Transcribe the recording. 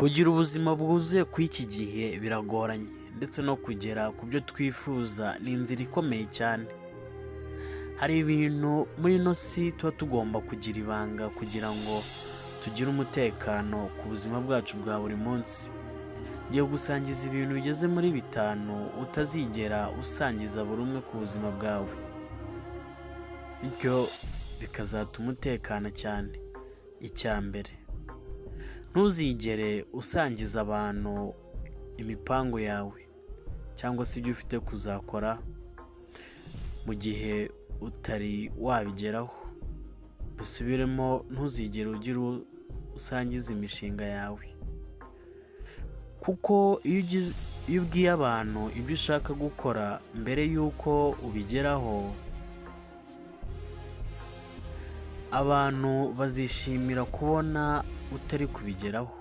Kugira ubuzima bwuzuye kw'iki gihe biragoranye ndetse no kugera ku byo twifuza ni inzira ikomeye cyane. Hari ibintu muri ino si tuba tugomba kugira ibanga kugira ngo tugire umutekano ku buzima bwacu bwa buri munsi. Ngiye gusangiza ibintu bigeze muri bitanu utazigera usangiza buri umwe ku buzima bwawe, bityo bikazatuma utekana cyane. Icya mbere, ntuzigere usangiza abantu imipango yawe cyangwa se ibyo ufite kuzakora mu gihe utari wabigeraho. Bisubiremo, ntuzigere ugira usangiza imishinga yawe, kuko iyo ubwiye abantu ibyo ushaka gukora mbere y'uko ubigeraho, abantu bazishimira kubona utari kubigeraho.